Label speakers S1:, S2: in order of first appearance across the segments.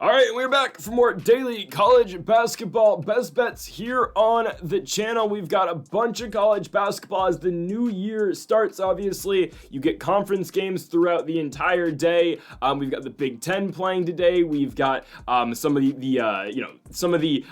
S1: All right, we're back for more daily college basketball best bets here on the channel. We've got a bunch of college basketball as the new year starts. Obviously, you get conference games throughout the entire day. We've got the Big Ten playing today. We've got some of the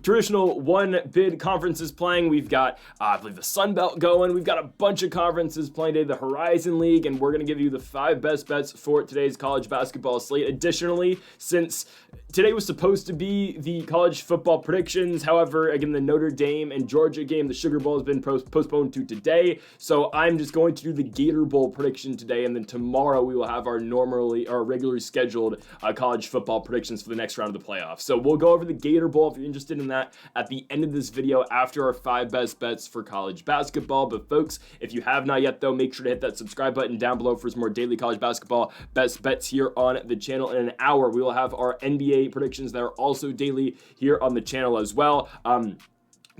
S1: traditional one bid conferences playing. We've got I believe the Sun Belt going. We've got a bunch of conferences playing today, the Horizon League, and we're gonna give you the 5 best bets for today's college basketball slate. Additionally, since today was supposed to be the college football predictions, however, again, the Notre Dame and Georgia game, the Sugar Bowl, has been postponed to today, so I'm just going to do the Gator Bowl prediction today, and then tomorrow we will have our regularly scheduled college football predictions for the next round of the playoffs. So we'll go over the Gator Bowl if you're interested in that at the end of this video after our 5 best bets for college basketball. But folks, if you have not yet though, make sure to hit that subscribe button down below for some more daily college basketball best bets here on the channel. In an hour, we will have our NBA predictions that are also daily here on the channel as well.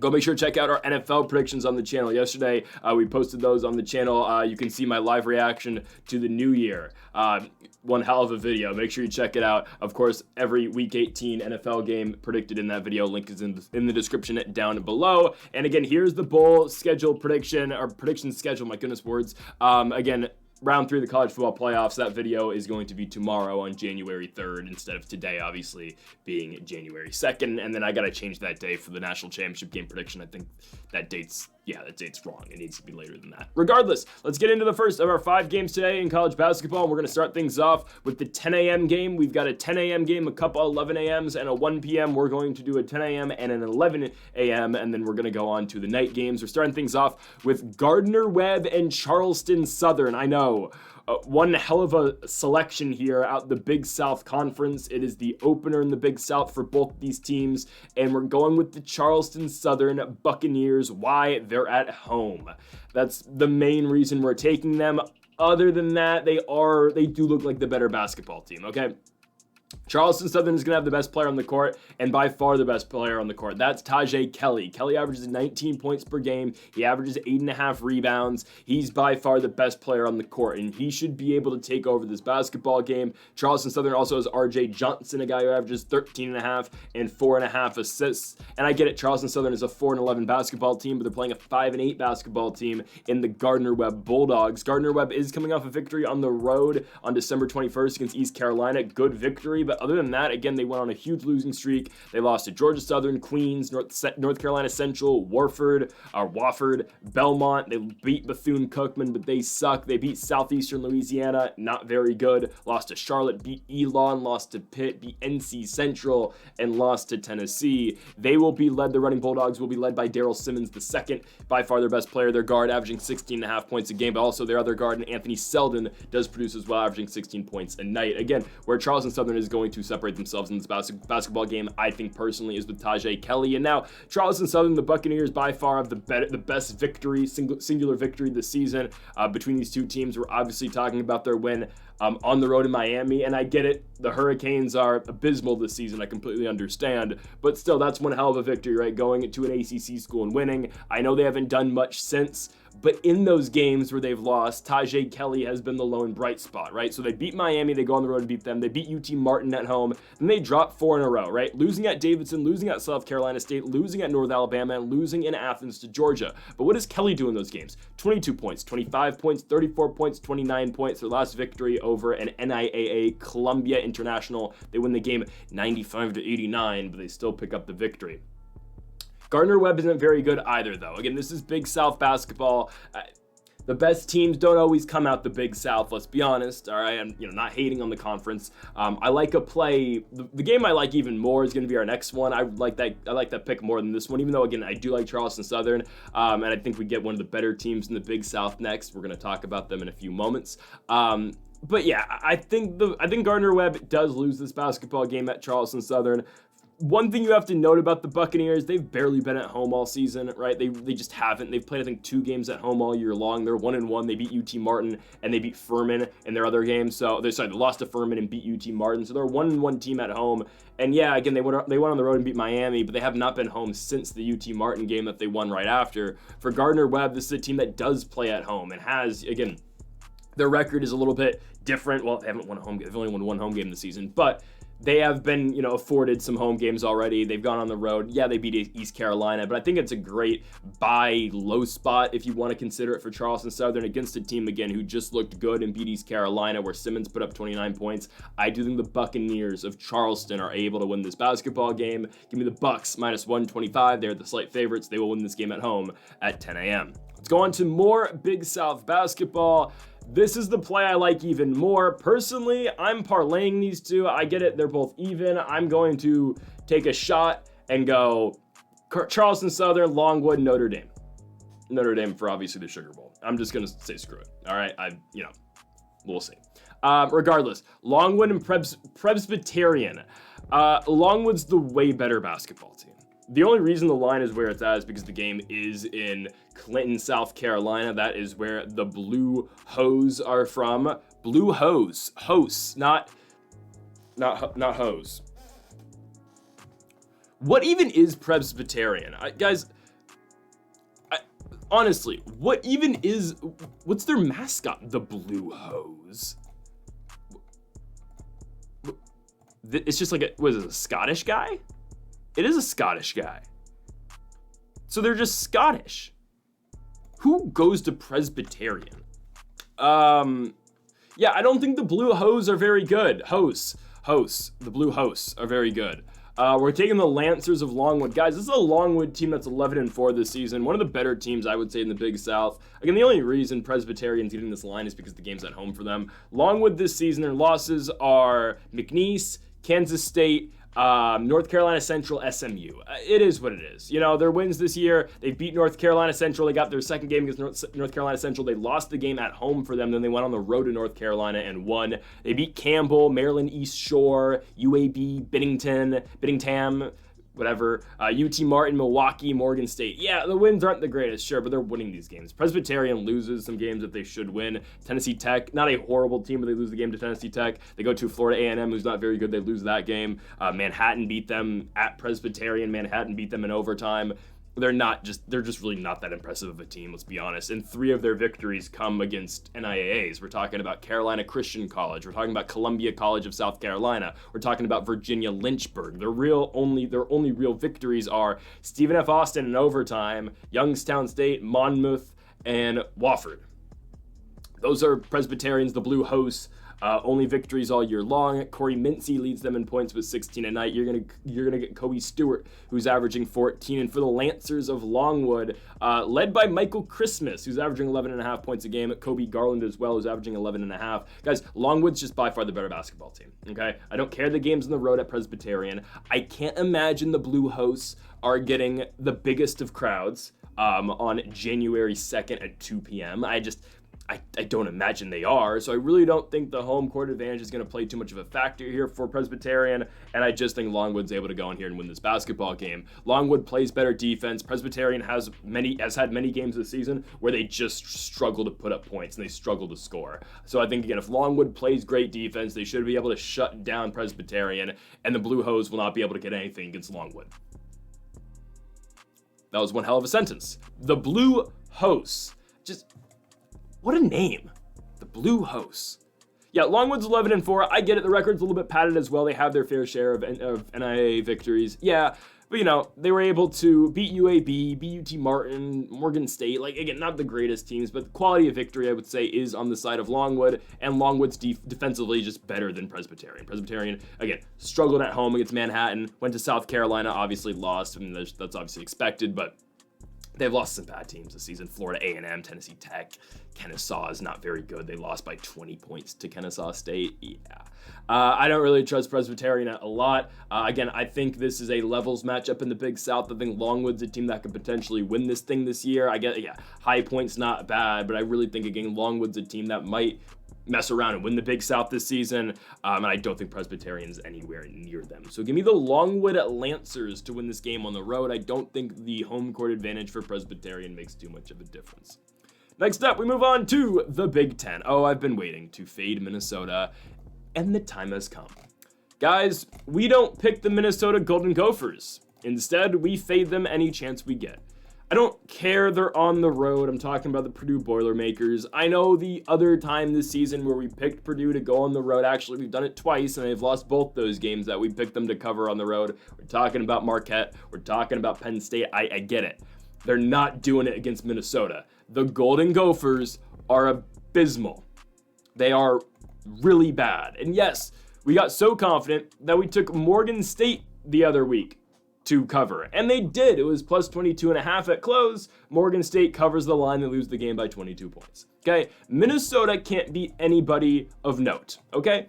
S1: Go make sure to check out our NFL predictions on the channel. Yesterday, we posted those on the channel. You can see my live reaction to the new year. One hell of a video. Make sure you check it out. Of course, every Week 18 NFL game predicted in that video. Link is in the description down below. And again, here's the bowl schedule prediction, or prediction schedule, my goodness words. Again, round 3 of the college football playoffs, that video is going to be tomorrow on January 3rd instead of today, obviously, being January 2nd. And then I got to change that day for the national championship game prediction. I think that date's wrong. It needs to be later than that. Regardless, let's get into the first of our 5 games today in college basketball. We're going to start things off with the 10 a.m. game. We've got a 10 a.m. game, a couple 11 a.m.s, and a 1 p.m. We're going to do a 10 a.m. and an 11 a.m., and then we're going to go on to the night games. We're starting things off with Gardner, Webb, and Charleston Southern. I know. One hell of a selection here out the Big South Conference. It is the opener in the Big South for both these teams, and we're going with the Charleston Southern Buccaneers. Why? They're at home. That's the main reason we're taking them. Other than that, they do look like the better basketball team, okay? Charleston Southern is going to have the best player on the court, and by far the best player on the court. That's Tajay Kelly. Kelly averages 19 points per game. He averages 8.5 rebounds. He's by far the best player on the court, and he should be able to take over this basketball game. Charleston Southern also has RJ Johnson, a guy who averages 13.5 and 4.5 assists. And I get it, Charleston Southern is a 4-11 basketball team, but they're playing a 5-8 basketball team in the Gardner Webb Bulldogs. Gardner Webb is coming off a victory on the road on December 21st against East Carolina. Good victory, but other than that, again, they went on a huge losing streak. They lost to Georgia Southern, Queens, North Carolina Central, Wofford, Belmont. They beat Bethune-Cookman, but they suck. They beat Southeastern Louisiana, not very good. Lost to Charlotte, beat Elon, lost to Pitt, beat NC Central, and lost to Tennessee. The running Bulldogs will be led by Daryl Simmons II, by far their best player. Their guard averaging 16.5 points a game, but also their other guard, Anthony Selden, does produce as well, averaging 16 points a night. Again, where Charleston Southern is going to separate themselves in this basketball game, I think personally, is with Tajay Kelly. And now Charleston Southern, the Buccaneers, by far have the best victory, singular victory this season between these two teams. We're obviously talking about their win on the road in Miami, and I get it. The Hurricanes are abysmal this season. I completely understand, but still, that's one hell of a victory, right? Going to an ACC school and winning. I know they haven't done much since, but in those games where they've lost, Tajay Kelly has been the lone bright spot, right? So they beat Miami, they go on the road and beat them. They beat UT Martin at home, and they drop 4 in a row, right? Losing at Davidson, losing at South Carolina State, losing at North Alabama, and losing in Athens to Georgia. But what does Kelly do in those games? 22 points, 25 points, 34 points, 29 points. Their last victory over an NIAA Columbia International. They win the game 95-89, but they still pick up the victory. Gardner Webb isn't very good either, though. Again, this is Big South basketball. The best teams don't always come out the Big South, let's be honest, all right? I'm not hating on the conference. I like a play. The game I like even more is going to be our next one. I like that pick more than this one, even though, again, I do like Charleston Southern, and I think we get one of the better teams in the Big South next. We're going to talk about them in a few moments. But yeah, I think Gardner Webb does lose this basketball game at Charleston Southern. One thing you have to note about the Buccaneers, they've barely been at home all season, right? They just haven't. They've played, I think, 2 games at home all year long. They're 1-1. They beat UT Martin, and they beat Furman in their other games. So, they lost to Furman and beat UT Martin. So, they're a 1-1 team at home. And yeah, again, they went on the road and beat Miami, but they have not been home since the UT Martin game that they won right after. For Gardner Webb, this is a team that does play at home and has, again, their record is a little bit different. Well, they haven't won a home game. They've only won 1 home game this season, but they have been, afforded some home games already. They've gone on the road. Yeah, they beat East Carolina, but I think it's a great buy low spot if you want to consider it for Charleston Southern against a team, again, who just looked good and beat East Carolina, where Simmons put up 29 points. I do think the Buccaneers of Charleston are able to win this basketball game. Give me the Bucks minus 125. They're the slight favorites. They will win this game at home at 10 a.m. Let's go on to more Big South basketball. This is the play I like even more. Personally, I'm parlaying these two. I get it. They're both even. I'm going to take a shot and go Charleston Southern, Longwood, Notre Dame. Notre Dame for obviously the Sugar Bowl. I'm just going to say screw it. All right. We'll see. Regardless, Longwood and Presbyterian. Longwood's the way better basketball team. The only reason the line is where it's at is because the game is in Clinton, South Carolina. That is where the Blue Hose are from. Blue Hose. Hose, not hose. What even is Presbyterian? Honestly, what's their mascot? The Blue Hose. It's just like what is it, a Scottish guy? It is a Scottish guy. So they're just Scottish. Who goes to Presbyterian? Yeah, I don't think the Blue Hose are very good. The Blue Hosts are very good. We're taking the Lancers of Longwood. Guys, this is a Longwood team that's 11-4 this season. One of the better teams, I would say, in the Big South. Again, the only reason Presbyterian's getting this line is because the game's at home for them. Longwood this season, their losses are McNeese, Kansas State, North Carolina Central, SMU. It is what it is. Their wins this year, they beat North Carolina Central. They got their second game against North Carolina Central. They lost the game at home for them. Then they went on the road to North Carolina and won. They beat Campbell, Maryland East Shore, UAB, Bennington, whatever, UT Martin, Milwaukee, Morgan State. Yeah, the wins aren't the greatest, sure, but they're winning these games. Presbyterian loses some games that they should win. Tennessee Tech, not a horrible team, but they lose the game to Tennessee Tech. They go to Florida A&M, who's not very good. They lose that game. Manhattan beat them at Presbyterian. Manhattan beat them in overtime. They're just really not that impressive of a team, let's be honest. And 3 of their victories come against NIAAs. We're talking about Carolina Christian College. We're talking about Columbia College of South Carolina. We're talking about Virginia Lynchburg. Their only real victories are Stephen F. Austin in overtime, Youngstown State, Monmouth, and Wofford. Those are Presbyterians, the Blue Hosts. Only victories all year long. Corey Mincy leads them in points with 16 a night. You're gonna get Kobe Stewart, who's averaging 14. And for the Lancers of Longwood, led by Michael Christmas, who's averaging 11.5 points a game. Kobe Garland as well, who's averaging 11.5. Guys, Longwood's just by far the better basketball team. Okay, I don't care the games on the road at Presbyterian. I can't imagine the Blue Hosts are getting the biggest of crowds on January 2nd at 2 p.m. I don't imagine they are, so I really don't think the home court advantage is going to play too much of a factor here for Presbyterian, and I just think Longwood's able to go in here and win this basketball game. Longwood plays better defense. Presbyterian has had many games this season where they just struggle to put up points and they struggle to score. So I think, again, if Longwood plays great defense, they should be able to shut down Presbyterian, and the Blue Hose will not be able to get anything against Longwood. That was one hell of a sentence. The Blue Hosts. What a name. The Blue Hosts. Yeah, Longwood's 11-4. I get it. The record's a little bit padded as well. They have their fair share of NIAA victories. Yeah, but they were able to beat UAB, beat UT Martin, Morgan State. Again, not the greatest teams, but the quality of victory, I would say, is on the side of Longwood, and Longwood's defensively just better than Presbyterian. Presbyterian, again, struggled at home against Manhattan, went to South Carolina, obviously lost. I mean, that's obviously expected, but they've lost some bad teams this season. Florida A&M, Tennessee Tech, Kennesaw is not very good. They lost by 20 points to Kennesaw State. Yeah. I don't really trust Presbyterian a lot. Again, I think this is a levels matchup in the Big South. I think Longwood's a team that could potentially win this thing this year. High points not bad, but I really think, again, Longwood's a team that might mess around and win the Big South this season, and I don't think Presbyterian's anywhere near them. So give me the Longwood Lancers to win this game on the road. I don't think the home court advantage for Presbyterian makes too much of a difference. Next up, we move on to the Big Ten. Oh, I've been waiting to fade Minnesota, and the time has come. Guys, we don't pick the Minnesota Golden Gophers. Instead, we fade them any chance we get. I don't care they're on the road. I'm talking about the Purdue Boilermakers. I know the other time this season where we picked Purdue to go on the road, actually we've done it twice and they've lost both those games that we picked them to cover on the road. We're talking about Marquette. We're talking about Penn State. I get it. They're not doing it against Minnesota. The Golden Gophers are abysmal. They are really bad. And yes, we got so confident that we took Morgan State the other week to cover. And they did. It was plus 22.5 at close. Morgan State covers the line. They lose the game by 22 points. Okay? Minnesota can't beat anybody of note. Okay?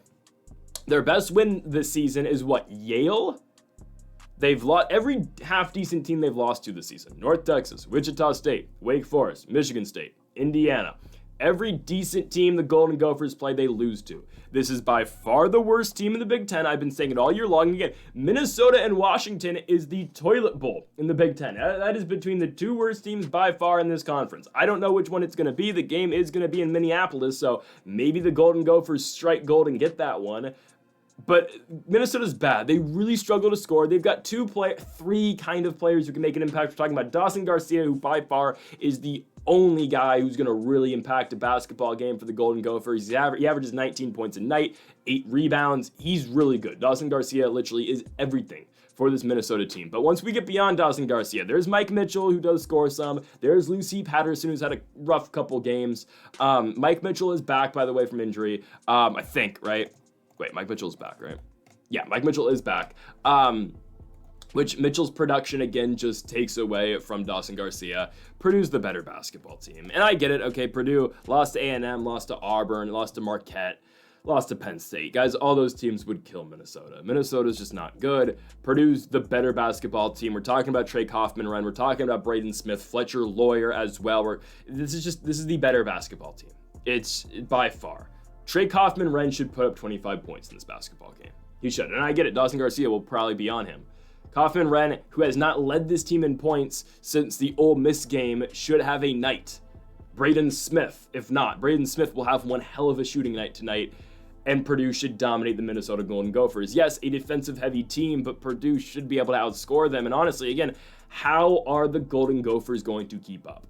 S1: Their best win this season is what? Yale? They've lost every half-decent team they've lost to this season. North Texas, Wichita State, Wake Forest, Michigan State, Indiana. Every decent team the Golden Gophers play, they lose to. This is by far the worst team in the Big Ten. I've been saying it all year long. Again, Minnesota and Washington is the toilet bowl in the Big Ten. That is between the two worst teams by far in this conference. I don't know which one it's going to be. The game is going to be in Minneapolis, so maybe the Golden Gophers strike gold and get that one. But Minnesota's bad. They really struggle to score. They've got three kind of players who can make an impact. We're talking about Dawson Garcia, who by far is the only guy who's going to really impact a basketball game for the Golden Gophers. He averages 19 points a night, 8 rebounds. He's really good. Dawson Garcia literally is everything for this Minnesota team. But once we get beyond Dawson Garcia, there's Mike Mitchell, who does score some. There's Lucy Patterson, who's had a rough couple games. Mike Mitchell is back, by the way, from injury. I think, right? Wait, Mike Mitchell's back, right? Yeah, Mike Mitchell is back. Which Mitchell's production, again, just takes away from Dawson Garcia. Purdue's the better basketball team. And I get it, okay, Purdue lost to A&M, lost to Auburn, lost to Marquette, lost to Penn State. Guys, all those teams would kill Minnesota. Minnesota's just not good. Purdue's the better basketball team. We're talking about Trey Kaufman-Renn. We're talking about Braden Smith, Fletcher Lawyer as well. This is the better basketball team. It's by far. Trey Kaufman-Renn should put up 25 points in this basketball game. He should. And I get it. Dawson Garcia will probably be on him. Kaufman-Renn, who has not led this team in points since the Ole Miss game, should have a night. Braden Smith, if not, Braden Smith will have one hell of a shooting night tonight, and Purdue should dominate the Minnesota Golden Gophers. Yes, a defensive-heavy team, but Purdue should be able to outscore them. And honestly, again, how are the Golden Gophers going to keep up?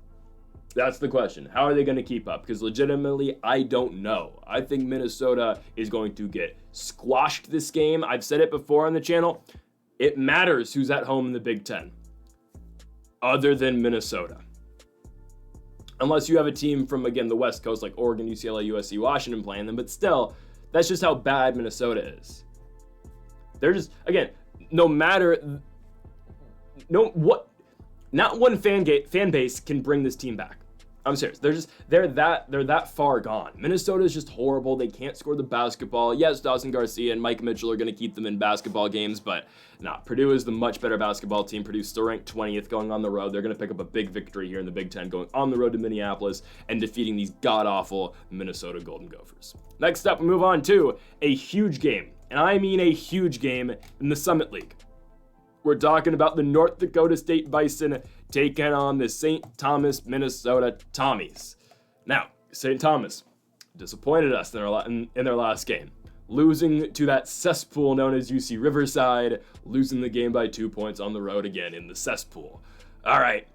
S1: That's the question. How are they going to keep up? Because legitimately, I don't know. I think Minnesota is going to get squashed this game. I've said it before on the channel. It matters who's at home in the Big Ten, other than Minnesota. Unless you have a team from, again, the West Coast, like Oregon, UCLA, USC, Washington playing them. But still, that's just how bad Minnesota is. They're just, again, not one fan base can bring this team back. I'm serious. They're that far gone. Minnesota is just horrible. They can't score the basketball. Yes, Dawson Garcia and Mike Mitchell are going to keep them in basketball games, but Purdue is the much better basketball team. Purdue's still ranked 20th going on the road. They're going to pick up a big victory here in the Big Ten, going on the road to Minneapolis and defeating these god-awful Minnesota Golden Gophers. Next up, we move on to a huge game, and I mean a huge game in the Summit League. We're talking about the North Dakota State Bison taking on the St. Thomas, Minnesota Tommies. Now, St. Thomas disappointed us in their last game, losing to that cesspool known as UC Riverside, losing the game by 2 points on the road again in the cesspool. All right,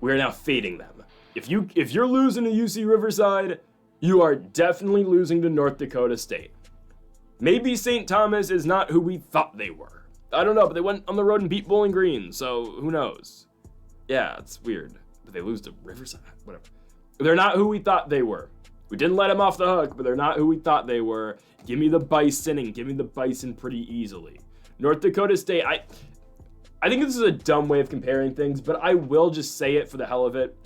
S1: we're now fading them. If you're losing to UC Riverside, you are definitely losing to North Dakota State. Maybe St. Thomas is not who we thought they were. I don't know, but they went on the road and beat Bowling Green, so who knows? Yeah, it's weird. But they lose to Riverside? Whatever. They're not who we thought they were. We didn't let them off the hook, but they're not who we thought they were. Give me the Bison, and give me the Bison pretty easily. North Dakota State, I think this is a dumb way of comparing things, but I will just say it for the hell of it.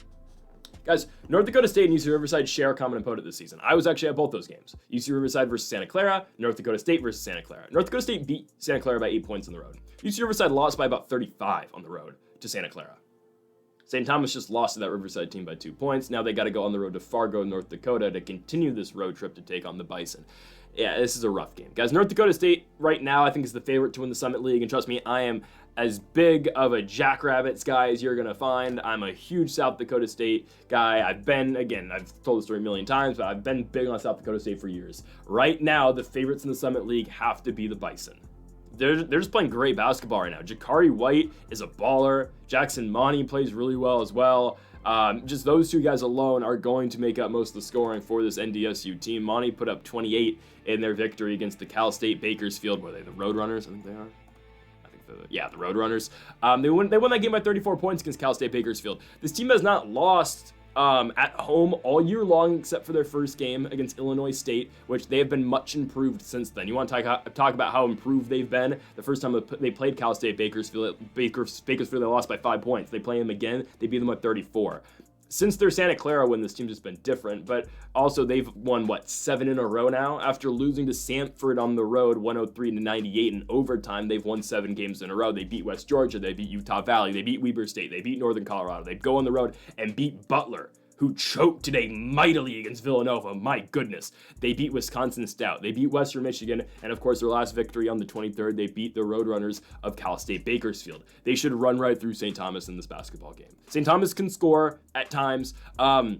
S1: Guys, North Dakota State and UC Riverside share a common opponent this season. I was actually at both those games. UC Riverside versus Santa Clara, North Dakota State versus Santa Clara. North Dakota State beat Santa Clara by 8 points on the road. UC Riverside lost by about 35 on the road to Santa Clara. St. Thomas just lost to that Riverside team by 2 points. Now they got to go on the road to Fargo, North Dakota to continue this road trip to take on the Bison. Yeah, this is a rough game. Guys, North Dakota State right now I think is the favorite to win the Summit League, and trust me, I am as big of a Jackrabbits guy as you're going to find. I'm a huge South Dakota State guy. I've told the story a million times, but I've been big on South Dakota State for years. Right now, the favorites in the Summit League have to be the Bison. they're just playing great basketball right now. Jakari White is a baller. Jackson Monty plays really well as well. Just those two guys alone are going to make up most of the scoring for this NDSU team. Monty put up 28 in their victory against the Cal State Bakersfield. Were they the Roadrunners? I think they are. The Roadrunners. They won that game by 34 points against Cal State Bakersfield. This team has not lost at home all year long, except for their first game against Illinois State, which they have been much improved since then. You want to talk about how improved they've been? The first time they played Cal State Bakersfield, they lost by 5 points. They play them again, they beat them by 34. Since their Santa Clara win, this team's just been different, but also they've won, 7 in a row now? After losing to Samford on the road, 103-98 in overtime, they've won 7 games in a row. They beat West Georgia, they beat Utah Valley, they beat Weber State, they beat Northern Colorado. They go on the road and beat Butler, who choked today mightily against Villanova. My goodness. They beat Wisconsin Stout. They beat Western Michigan. And of course, their last victory on the 23rd, they beat the Roadrunners of Cal State Bakersfield. They should run right through St. Thomas in this basketball game. St. Thomas can score at times, but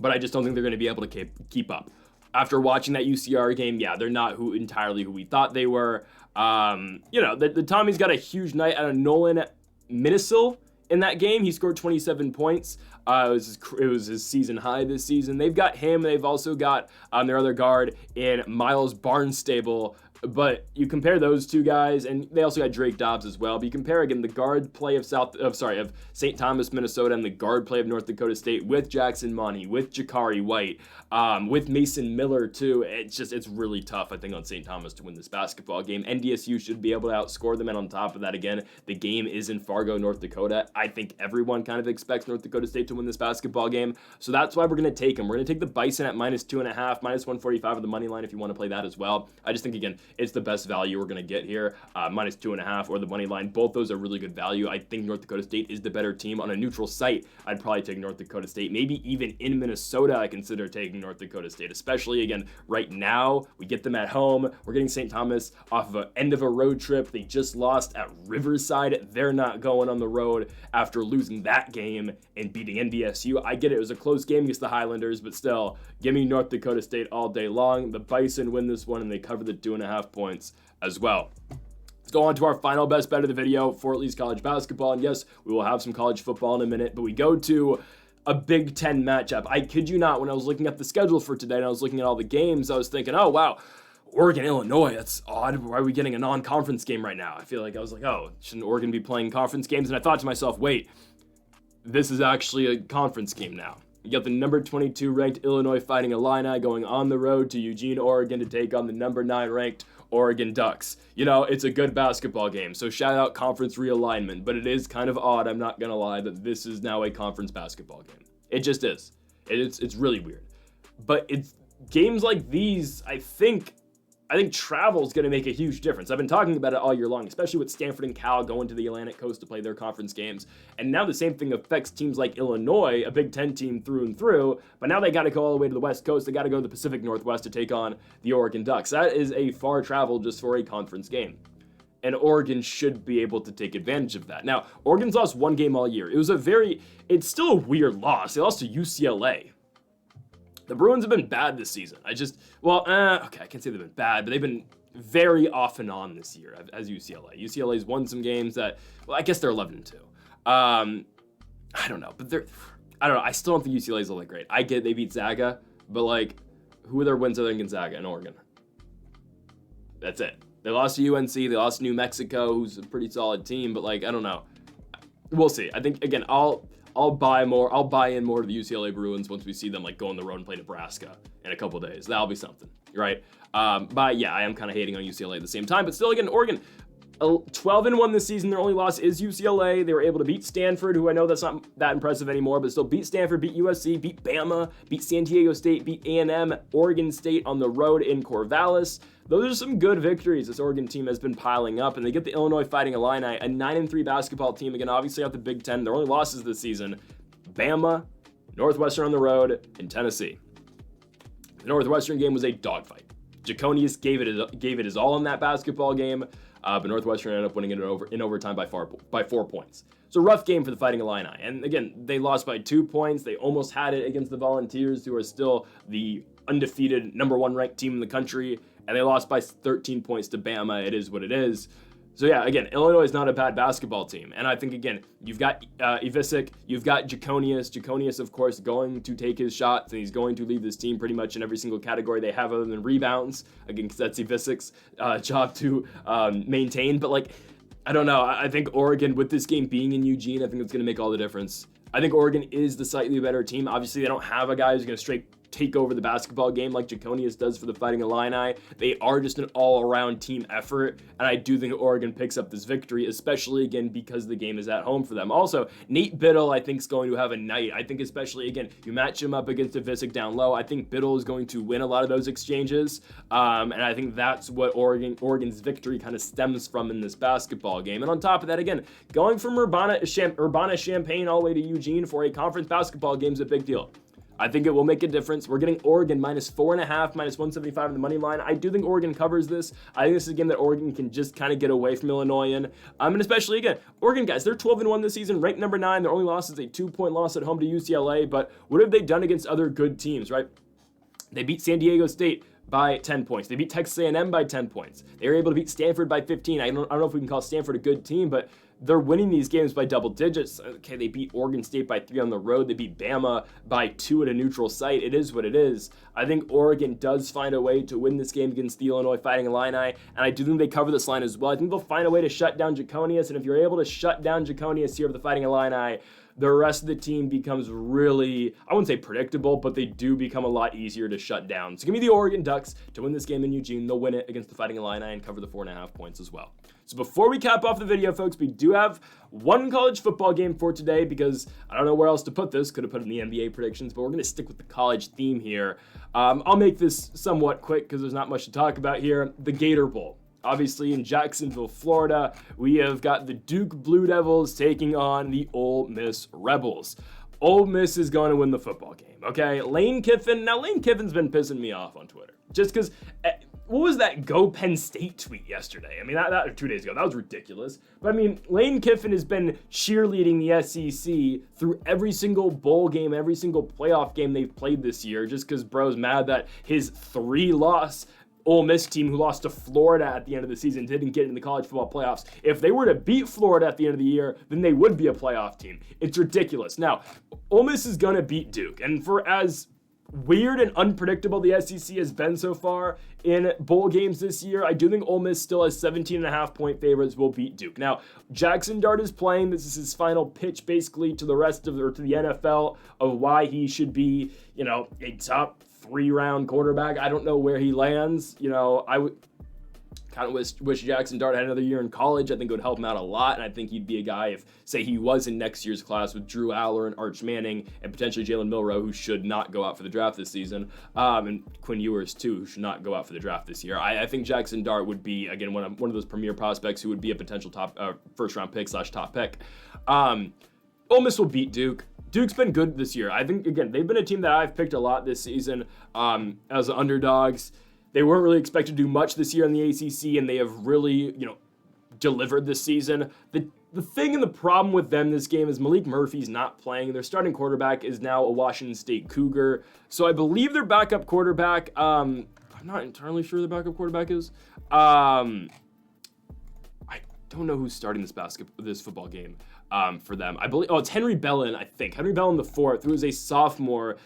S1: I just don't think they're going to be able to keep up. After watching that UCR game, yeah, they're not entirely who we thought they were. The Tommies got a huge night out of Nolan Minisil in that game. He scored 27 points. It was his season high this season. They've got him. They've also got their other guard in Miles Barnstable. But you compare those two guys, and they also got Drake Dobbs as well. But you compare again the guard play of St. Thomas, Minnesota, and the guard play of North Dakota State with Jackson Monty, with Jakari White, with Mason Miller too. It's really tough, I think, on St. Thomas to win this basketball game. NDSU should be able to outscore them, and on top of that, again, the game is in Fargo, North Dakota. I think everyone kind of expects North Dakota State to win this basketball game, so that's why we're going to take them. We're going to take the Bison at -2.5, -145 of the money line if you want to play that as well. I just think, again, it's the best value we're going to get here, -2.5 or the money line. Both those are really good value. I think North Dakota State is the better team. On a neutral site, I'd probably take North Dakota State. Maybe even in Minnesota, I consider taking North Dakota State, especially, again, right now. We get them at home. We're getting St. Thomas off of an end of a road trip. They just lost at Riverside. They're not going on the road after losing that game and beating NDSU. I get it. It was a close game against the Highlanders, but still, give me North Dakota State all day long. The Bison win this one, and they cover the 2.5 points as well. Let's go on to our final best bet of the video for at least college basketball. And yes, we will have some college football in a minute, but we go to a Big Ten matchup. I kid you not, when I was looking at the schedule for today and I was looking at all the games, I was thinking, oh, wow, Oregon, Illinois, that's odd. Why are we getting a non-conference game right now? I was like, oh, shouldn't Oregon be playing conference games? And I thought to myself, wait, this is actually a conference game now. You got the number 22 ranked Illinois Fighting Illini going on the road to Eugene, Oregon to take on the number 9 ranked Oregon Ducks. It's a good basketball game, so shout out conference realignment, but it is kind of odd, I'm not gonna lie, that this is now a conference basketball game. It just is. It's really weird. But it's games like these, I think travel is going to make a huge difference. I've been talking about it all year long, especially with Stanford and Cal going to the Atlantic Coast to play their conference games. And now the same thing affects teams like Illinois, a Big Ten team through and through, but now they got to go all the way to the West Coast. They got to go to the Pacific Northwest to take on the Oregon Ducks. That is a far travel just for a conference game. And Oregon should be able to take advantage of that. Now, Oregon's lost one game all year. It's still a weird loss. They lost to UCLA. The Bruins have been bad this season. I can't say they've been bad, but they've been very off and on this year as UCLA. UCLA's won some games that, I guess they're 11-2. I don't know, but I still don't think UCLA's all that great. I get they beat Zaga, but who are their wins other than Gonzaga and Oregon? That's it. They lost to UNC, they lost to New Mexico, who's a pretty solid team, but I don't know. We'll see. I think, again, I'll buy in more to the UCLA Bruins once we see them go on the road and play Nebraska in a couple days. That'll be something, right? But yeah, I am kind of hating on UCLA at the same time. But still, again, Oregon, 12-1 this season. Their only loss is UCLA. They were able to beat Stanford, who I know that's not that impressive anymore, but still beat Stanford, beat USC, beat Bama, beat San Diego State, beat A&M, Oregon State on the road in Corvallis. Those are some good victories this Oregon team has been piling up, and they get the Illinois Fighting Illini, a 9-3 basketball team. Again, obviously out the Big Ten. Their only losses this season, Bama, Northwestern on the road, and Tennessee. The Northwestern game was a dogfight. Jaconius gave it his all in that basketball game, but Northwestern ended up winning it in overtime by 4 points. It's a rough game for the Fighting Illini. And again, they lost by 2 points. They almost had it against the Volunteers, who are still the undefeated number 1 ranked team in the country. and they lost by 13 points to Bama. It is what it is. So yeah, again, Illinois is not a bad basketball team. And I think, again, you've got Ivisic, you've got Jaconius. Jaconius, of course, going to take his shots, and he's going to lead this team pretty much in every single category they have other than rebounds. Again, because that's Ivisic's job to maintain. But, like, I don't know. I think Oregon, with this game being in Eugene, I think it's going to make all the difference. I think Oregon is the slightly better team. Obviously, they don't have a guy who's going to straight take over the basketball game like Jaconius does for the Fighting Illini. They are just an all-around team effort, and I do think Oregon picks up this victory, especially, again, because the game is at home for them. Also, Nate Biddle, I think, is going to have a night. I think especially, again, you match him up against Ivisic down low, I think Biddle is going to win a lot of those exchanges, and I think that's what Oregon's victory kind of stems from in this basketball game. And on top of that, again, going from Urbana-Champaign all the way to Eugene for a conference basketball game is a big deal. I think it will make a difference. We're getting Oregon -4.5, -175 in the money line. I do think Oregon covers this. I think this is a game that Oregon can just kind of get away from Illinois in. And especially, again, Oregon, guys, they're 12-1 this season, ranked number 9. Their only loss is a 2-point loss at home to UCLA. But what have they done against other good teams, right? They beat San Diego State by 10 points. They beat Texas A&M by 10 points. They were able to beat Stanford by 15. I don't know if we can call Stanford a good team, but they're winning these games by double digits. Okay, they beat Oregon State by 3 on the road. They beat Bama by 2 at a neutral site. It is what it is. I think Oregon does find a way to win this game against the Illinois Fighting Illini, and I do think they cover this line as well. I think they'll find a way to shut down Jaconius, and if you're able to shut down Jaconius here with the Fighting Illini, the rest of the team becomes really, I wouldn't say predictable, but they do become a lot easier to shut down. So give me the Oregon Ducks to win this game in Eugene. They'll win it against the Fighting Illini and cover the 4.5 points as well. So before we cap off the video, folks, we do have one college football game for today because I don't know where else to put this. Could have put it in the NBA predictions, but we're going to stick with the college theme here. I'll make this somewhat quick because there's not much to talk about here. The Gator Bowl. Obviously, in Jacksonville, Florida, we have got the Duke Blue Devils taking on the Ole Miss Rebels. Ole Miss is going to win the football game, okay? Lane Kiffin's been pissing me off on Twitter. Just because, what was that Go Penn State tweet yesterday? I mean, that 2 days ago, that was ridiculous. But I mean, Lane Kiffin has been cheerleading the SEC through every single bowl game, every single playoff game they've played this year, just because bro's mad that his 3-loss Ole Miss team who lost to Florida at the end of the season didn't get in the college football playoffs. If they were to beat Florida at the end of the year, then they would be a playoff team. It's ridiculous. Now, Ole Miss is going to beat Duke. And for as weird and unpredictable the SEC has been so far in bowl games this year, I do think Ole Miss still has 17.5 point favorites will beat Duke. Now, Jackson Dart is playing. This is his final pitch basically to the NFL of why he should be, a top 3-round quarterback. I don't know where he lands. I would kind of wish Jackson Dart had another year in college. I think it would help him out a lot, and I think he'd be a guy if, say, he was in next year's class with Drew Aller and Arch Manning and potentially Jalen Milroe, who should not go out for the draft this season, and Quinn Ewers, too, who should not go out for the draft this year. I think Jackson Dart would be, again, one of those premier prospects who would be a potential top first-round pick / top pick. Ole Miss will beat Duke. Duke's been good this year. I think, again, they've been a team that I've picked a lot this season as underdogs. They weren't really expected to do much this year in the ACC, and they have really, delivered this season. The thing and the problem with them this game is Malik Murphy's not playing. Their starting quarterback is now a Washington State Cougar. So I believe their backup quarterback, I'm not entirely sure who their backup quarterback is. I don't know who's starting this football game for them. I believe, it's Henry Bellin, I think. Henry Bellin the fourth, who is a sophomore.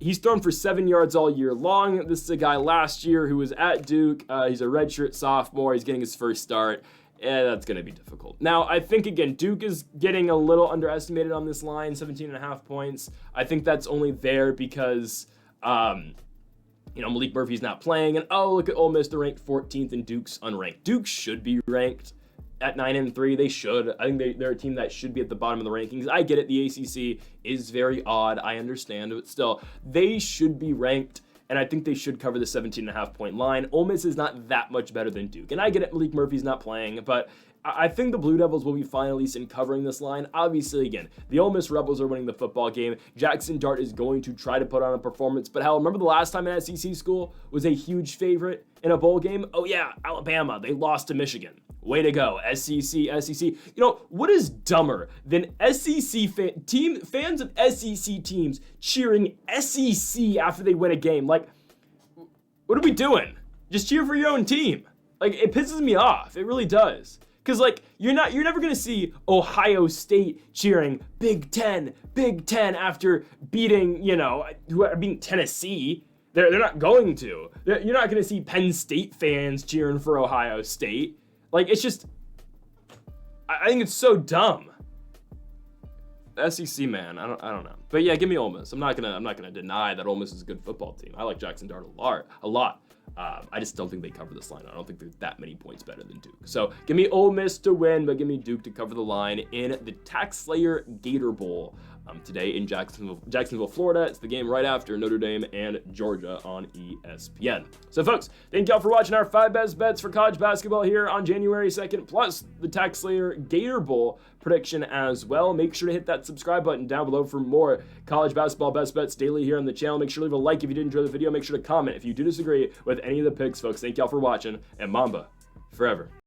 S1: He's thrown for 7 yards all year long. This is a guy last year who was at Duke. He's a redshirt sophomore. He's getting his first start. That's going to be difficult. Now, I think, again, Duke is getting a little underestimated on this line, 17.5 points. I think that's only there because, Malik Murphy's not playing. And, look at Ole Miss. They're ranked 14th and Duke's unranked. Duke should be ranked at 9-3. They should. I think they're a team that should be at the bottom of the rankings. I get it. The ACC is very odd. I understand. But still, they should be ranked. And I think they should cover the 17.5 point line. Ole Miss is not that much better than Duke. And I get it, Malik Murphy's not playing, but I think the Blue Devils will be fine at least in covering this line. Obviously, again, the Ole Miss Rebels are winning the football game. Jackson Dart is going to try to put on a performance. But hell, remember the last time an SEC school was a huge favorite in a bowl game? Oh yeah, Alabama. They lost to Michigan. Way to go, SEC. What is dumber than fans of SEC teams cheering SEC after they win a game? Like, what are we doing? Just cheer for your own team. Like, it pisses me off. It really does. Because, like, you're never going to see Ohio State cheering Big Ten after beating, beating Tennessee. They're not going to. You're not going to see Penn State fans cheering for Ohio State. Like, it's just, I think it's so dumb. The SEC, man, I don't know. But yeah, give me Ole Miss. I'm not gonna deny that Ole Miss is a good football team. I like Jackson Dart a lot. I just don't think they cover this line. I don't think they're that many points better than Duke. So give me Ole Miss to win, but give me Duke to cover the line in the Tax Slayer Gator Bowl today in Jacksonville, Florida. It's the game right after Notre Dame and Georgia on ESPN. So folks, thank y'all for watching our 5 best bets for college basketball here on January 2nd, plus the Tax Slayer Gator Bowl prediction as well. Make sure to hit that subscribe button down below for more college basketball best bets daily here on the channel. Make sure to leave a like if you did enjoy the video. Make sure to comment if you do disagree with any of the picks, folks. Thank y'all for watching, and Mamba forever.